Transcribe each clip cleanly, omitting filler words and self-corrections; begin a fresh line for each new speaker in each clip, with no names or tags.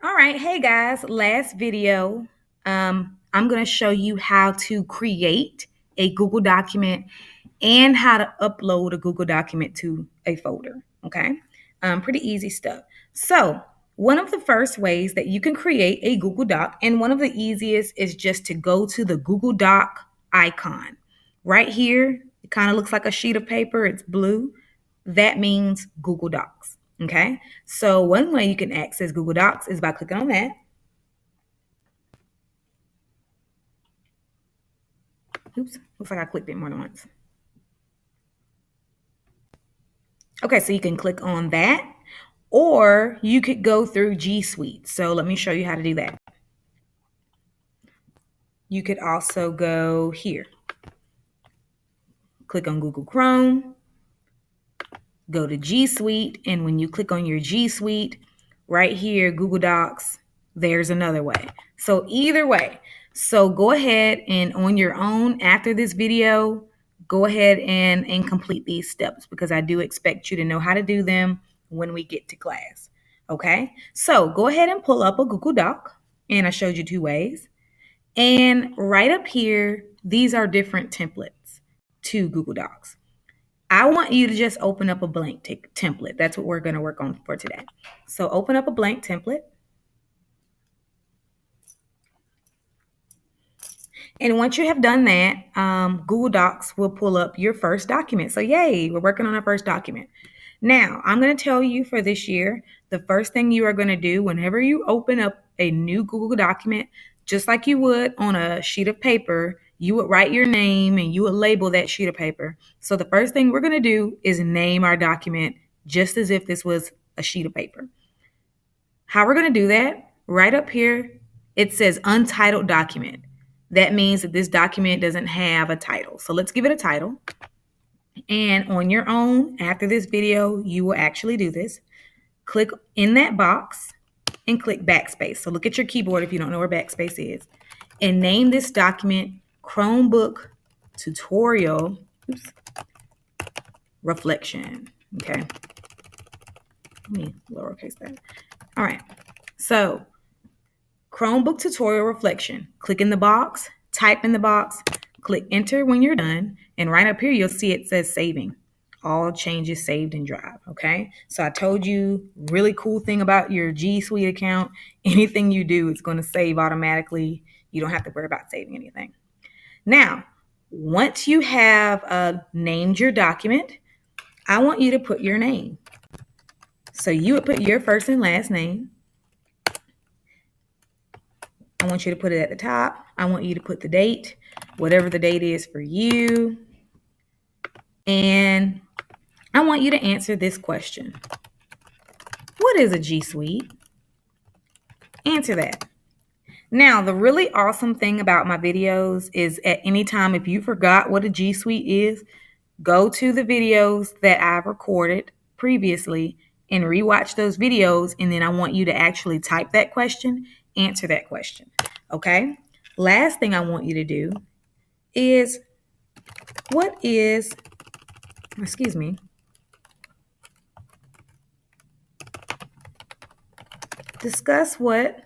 All right, hey guys, last video, I'm going to show you how to create a Google document and how to upload a Google document to a folder, okay? Pretty easy stuff. So one of the first ways that you can create a Google Doc, and one of the easiest is just to go to the Google Doc icon. Right here, it kind of looks like a sheet of paper, it's blue. That means Google Docs. Okay, so one way you can access Google Docs is by clicking on that. Oops, looks like I clicked it more than once. Okay, so you can click on that, or you could go through G Suite. So let me show you how to do that. You could also go here, click on Google Chrome, go to G Suite, and when you click on your G Suite, right here, Google Docs, there's another way. So either way, so go ahead and on your own after this video, go ahead and complete these steps because I do expect you to know how to do them when we get to class. Okay, so go ahead and pull up a Google Doc, and I showed you two ways. And right up here, these are different templates to Google Docs. I want you to just open up a blank template. That's what we're going to work on for today. So open up a blank template. And once you have done that, Google Docs will pull up your first document. So yay, we're working on our first document. Now, I'm going to tell you for this year, the first thing you are going to do whenever you open up a new Google document, just like you would on a sheet of paper, you would write your name and you would label that sheet of paper. So the first thing we're going to do is name our document just as if this was a sheet of paper. How we're going to do that, right up here, it says untitled document. That means that this document doesn't have a title. So let's give it a title. And on your own, after this video, you will actually do this. Click in that box and click backspace. So look at your keyboard if you don't know where backspace is. And name this document Chromebook Tutorial Reflection. Okay. Let me lowercase that. All right. So Chromebook Tutorial Reflection. Click in the box, type in the box, click enter when you're done, and right up here you'll see it says saving. All changes saved in Drive, okay? So I told you, really cool thing about your G Suite account, anything you do is going to save automatically. You don't have to worry about saving anything. Now, once you have named your document, I want you to put your name. So you would put your first and last name. I want you to put it at the top. I want you to put the date, whatever the date is for you. And I want you to answer this question. What is a G Suite? Answer that. Now, the really awesome thing about my videos is at any time, if you forgot what a G Suite is, go to the videos that I've recorded previously and rewatch those videos. And then I want you to actually type that question, answer that question. Okay. Last thing I want you to do is discuss what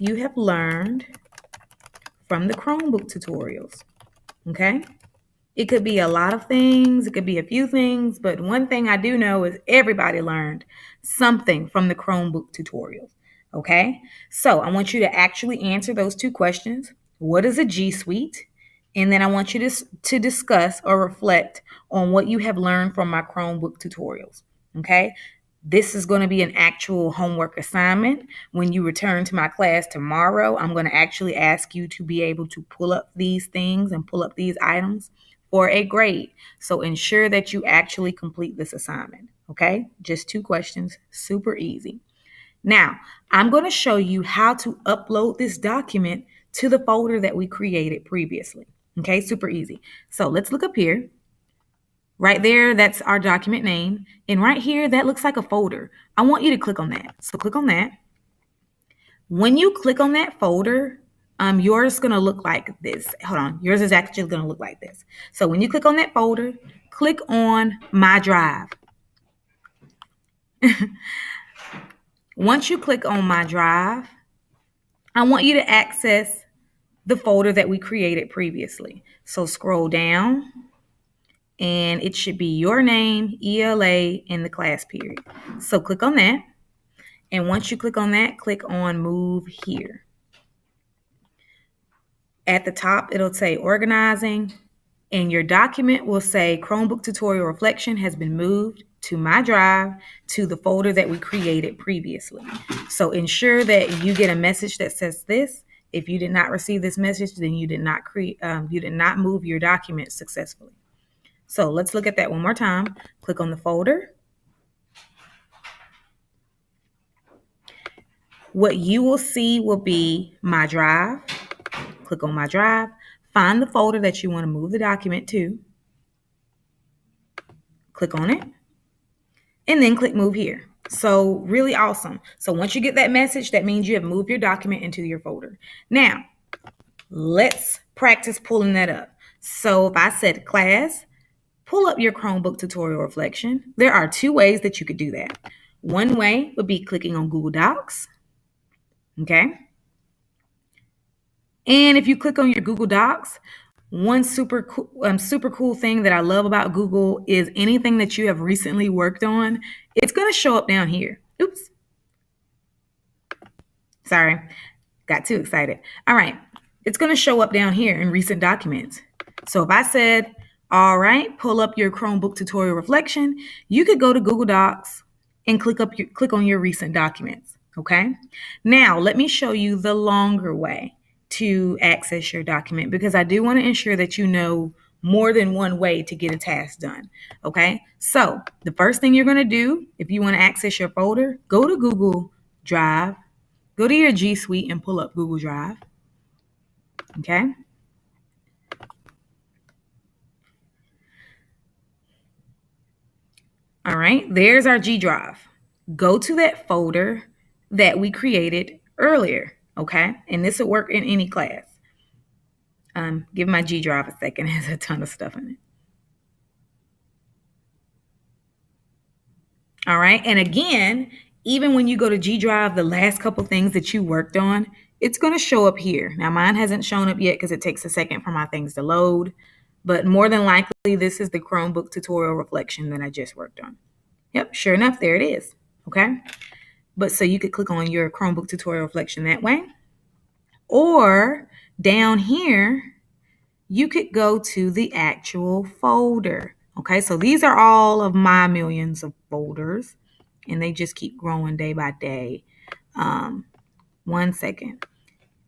you have learned from the Chromebook tutorials. Okay. It could be a lot of things. It could be a few things. But one thing I do know is everybody learned something from the Chromebook tutorials. Okay. So I want you to actually answer those two questions. What is a G Suite? And then I want you to discuss or reflect on what you have learned from my Chromebook tutorials. Okay. This is going to be an actual homework assignment. When you return to my class tomorrow, I'm going to actually ask you to be able to pull up these things and pull up these items for a grade. So ensure that you actually complete this assignment. Okay, just two questions, super easy. Now, I'm going to show you how to upload this document to the folder that we created previously. Okay, super easy. So let's look up here. Right there, that's our document name. And right here, that looks like a folder. I want you to click on that. So click on that. When you click on that folder, yours is going to look like this. Hold on. Yours is actually going to look like this. So when you click on that folder, click on My Drive. Once you click on My Drive, I want you to access the folder that we created previously. So scroll down, and it should be your name, ELA, and the class period. So click on that. And once you click on that, click on Move Here. At the top, it'll say Organizing, and your document will say Chromebook Tutorial Reflection has been moved to My Drive to the folder that we created previously. So ensure that you get a message that says this. If you did not receive this message, then you did not move your document successfully. So let's look at that one more time. Click on the folder. What you will see will be My Drive. Click on My Drive. Find the folder that you want to move the document to. Click on it. And then click Move Here. So really awesome. So once you get that message, that means you have moved your document into your folder. Now, let's practice pulling that up. So if I said class, pull up your Chromebook Tutorial Reflection. There are two ways that you could do that. One way would be clicking on Google Docs. Okay. And if you click on your Google Docs, one super cool thing that I love about Google is anything that you have recently worked on, it's going to show up down here. Oops. Sorry, got too excited. All right, it's going to show up down here in recent documents. So if I said, all right, pull up your Chromebook Tutorial Reflection, you could go to Google Docs and click on your recent documents. Okay. Now let me show you the longer way to access your document, because I do want to ensure that you know more than one way to get a task done. Okay. So the first thing you're going to do, if you want to access your folder, go to Google Drive, go to your G Suite and pull up Google Drive. Okay. All right, there's our G Drive. Go to that folder that we created earlier, okay? And this will work in any class. Give my G Drive a second. It has a ton of stuff in it. All right, and again, even when you go to G Drive, the last couple things that you worked on, it's going to show up here. Now, mine hasn't shown up yet because it takes a second for my things to load, but more than likely, this is the Chromebook Tutorial Reflection that I just worked on. Yep, sure enough, there it is, okay? But so you could click on your Chromebook Tutorial Reflection that way. Or down here, you could go to the actual folder. Okay, so these are all of my millions of folders, and they just keep growing day by day. 1 second.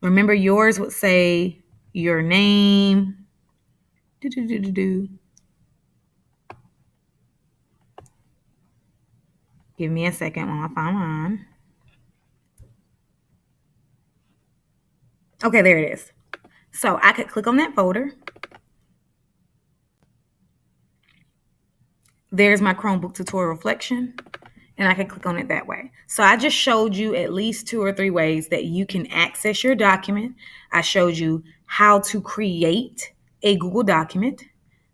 Remember, yours would say your name. Give me a second while I find mine. Okay, there it is. So I could click on that folder. There's my Chromebook Tutorial Reflection, and I can click on it that way. So I just showed you at least 2 or 3 ways that you can access your document. I showed you how to create a Google document,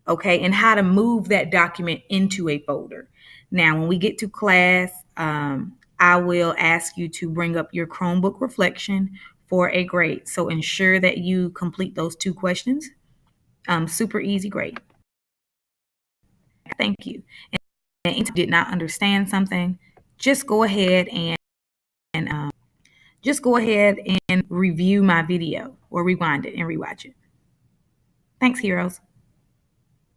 okay, and how to move that document into a folder. Now, when we get to class, I will ask you to bring up your Chromebook Reflection for a grade. So ensure that you complete those 2 questions. Super easy grade. Thank you. And if you did not understand something, just go ahead and review my video or rewind it and rewatch it. Thanks, heroes.